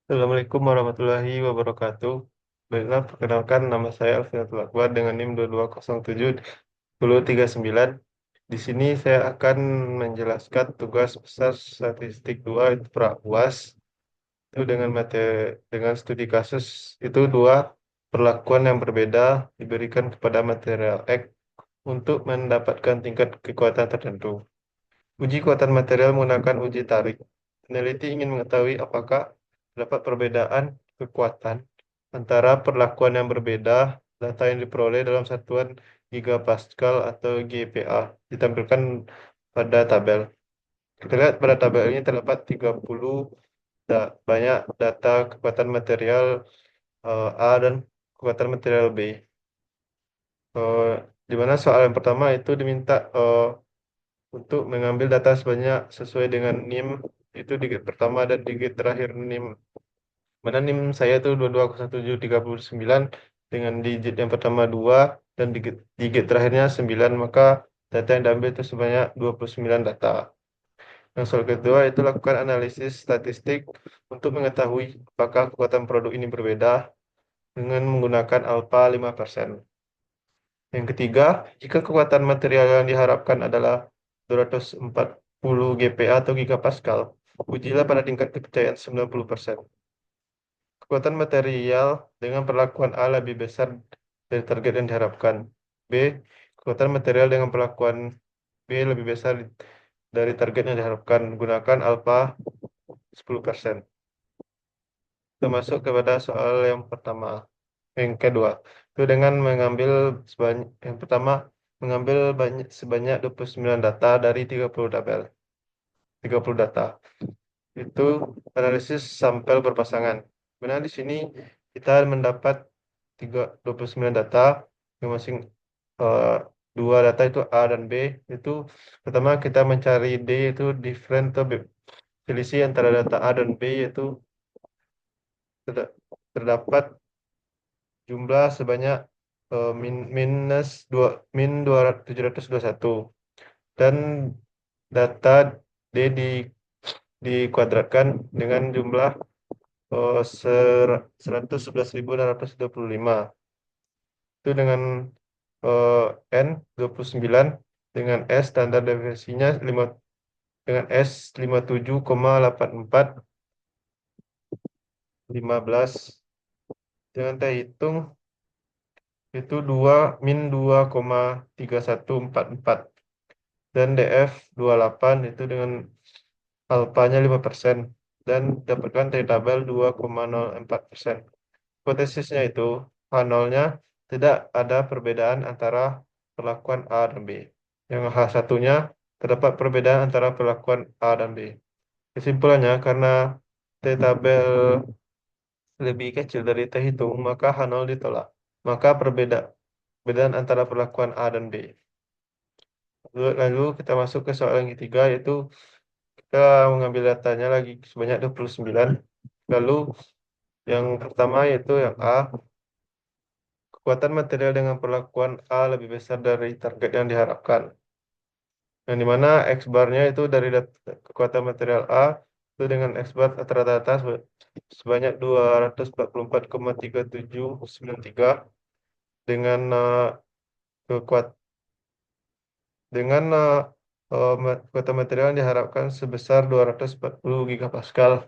Assalamualaikum warahmatullahi wabarakatuh. Baiklah, perkenalkan nama saya Alvinatul Akbar dengan NIM 2207-1039. Di sini saya akan menjelaskan tugas besar statistik 2 itu pra UAS. Itu dengan studi kasus itu dua perlakuan yang berbeda diberikan kepada material X untuk mendapatkan tingkat kekuatan tertentu. Uji kekuatan material menggunakan uji tarik. Peneliti ingin mengetahui apakah terdapat perbedaan kekuatan antara perlakuan yang berbeda data yang diperoleh dalam satuan gigapascal atau GPa ditampilkan pada tabel. Kita lihat pada tabel ini terdapat 30 banyak data kekuatan material A dan kekuatan material B. Eh, di mana soal yang pertama itu diminta untuk mengambil data sebanyak sesuai dengan NIM itu digit pertama dan digit terakhir NIM. Mana NIM saya itu 22017309 dengan digit yang pertama 2 dan digit terakhirnya 9, maka data yang diambil itu sebanyak 29 data. Yang soal kedua itu lakukan analisis statistik untuk mengetahui apakah kekuatan produk ini berbeda dengan menggunakan alfa 5%. Yang ketiga, jika kekuatan material yang diharapkan adalah 240 GPa atau gigapascal, ujilah pada tingkat kepercayaan 90%. Kekuatan material dengan perlakuan A lebih besar dari target yang diharapkan. B, kekuatan material dengan perlakuan B lebih besar dari target yang diharapkan. Gunakan alfa 10%. Kita masuk kepada soal yang pertama. Yang kedua, itu dengan mengambil yang pertama mengambil sebanyak 29 data dari 30 tabel. 30 data. Itu analisis sampel berpasangan. Benar di sini kita mendapat 29 data yang masing eh, dua data itu A dan B. Itu pertama kita mencari D itu different atau selisih antara data A dan B, yaitu terdapat jumlah sebanyak minus 2 min 721 dan data D dikuadratkan dengan jumlah 111.625 itu dengan eh, N 29 dengan S standar deviasinya 5 dengan S 57,8415. Dengan kita hitung itu 2 min 2,3144 dan DF 28 itu dengan alfanya 5% dan dapatkan dari tabel 2,04%. Hipotesisnya itu H0-nya tidak ada perbedaan antara perlakuan A dan B. Yang H1-nya terdapat perbedaan antara perlakuan A dan B. Kesimpulannya, karena T tabel lebih kecil dari T hitung, maka H0 ditolak. Maka perbedaan antara perlakuan A dan B. Lalu kita masuk ke soal yang ketiga, yaitu kita mengambil datanya lagi sebanyak 29. Lalu yang pertama yaitu yang A, kekuatan material dengan perlakuan A lebih besar dari target yang diharapkan. Yang dimana X bar-nya itu dari kekuatan material A itu dengan X bar rata-rata sebanyak 244,3793 dengan kekuat dengan kekuatan material yang diharapkan sebesar 240 gigapascal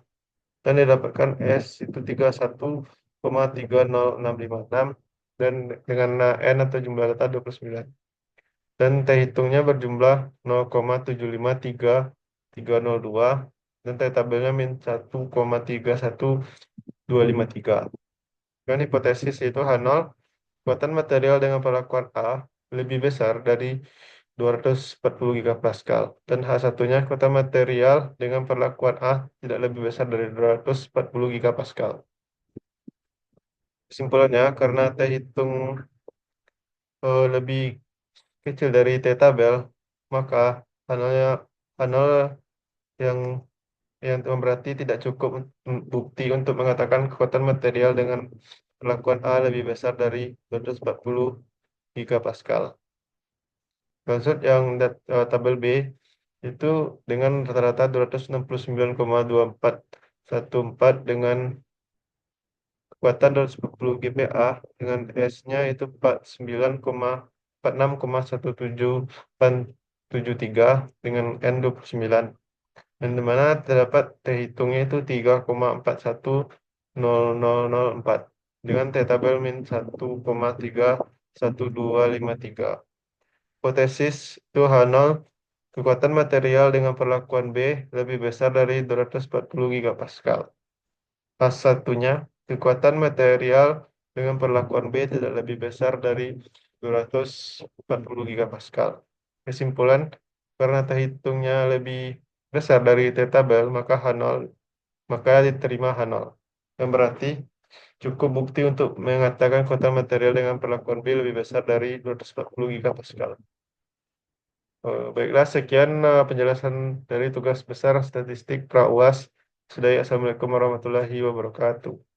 dan didapatkan S itu 31,30656 dan dengan N atau jumlah data 29. Dan T hitungnya berjumlah 0,753302 dan T tabelnya min 1,31253. Dengan hipotesis itu H0, kekuatan material dengan perlakuan A lebih besar dari 240 gigapascal dan H1-nya kekuatan material dengan perlakuan A tidak lebih besar dari 240 gigapascal. Kesimpulannya, karena T hitung lebih kecil dari T tabel, maka H0-nya H0 yang berarti tidak cukup bukti untuk mengatakan kekuatan material dengan perlakuan A lebih besar dari 240 gigapascal. Maksud yang tabel B itu dengan rata-rata 269,2414 dengan kekuatan 240 GPa dengan S-nya itu 46,1773 dengan N 29. Dan di mana terdapat T hitungnya itu 3,410004 dengan T tabel min 1,31253. Hipotesis itu H0, kekuatan material dengan perlakuan B lebih besar dari 240 gigapascal. Pas satunya, kekuatan material dengan perlakuan B tidak lebih besar dari 240 gigapascal. Kesimpulan, karena T hitungnya lebih besar dari T tabel, maka diterima H0. Yang berarti cukup bukti untuk mengatakan kekuatan material dengan perlakuan B lebih besar dari 240 gigapascal. Baiklah, sekian penjelasan dari tugas besar statistik pra-UAS. Assalamualaikum warahmatullahi wabarakatuh.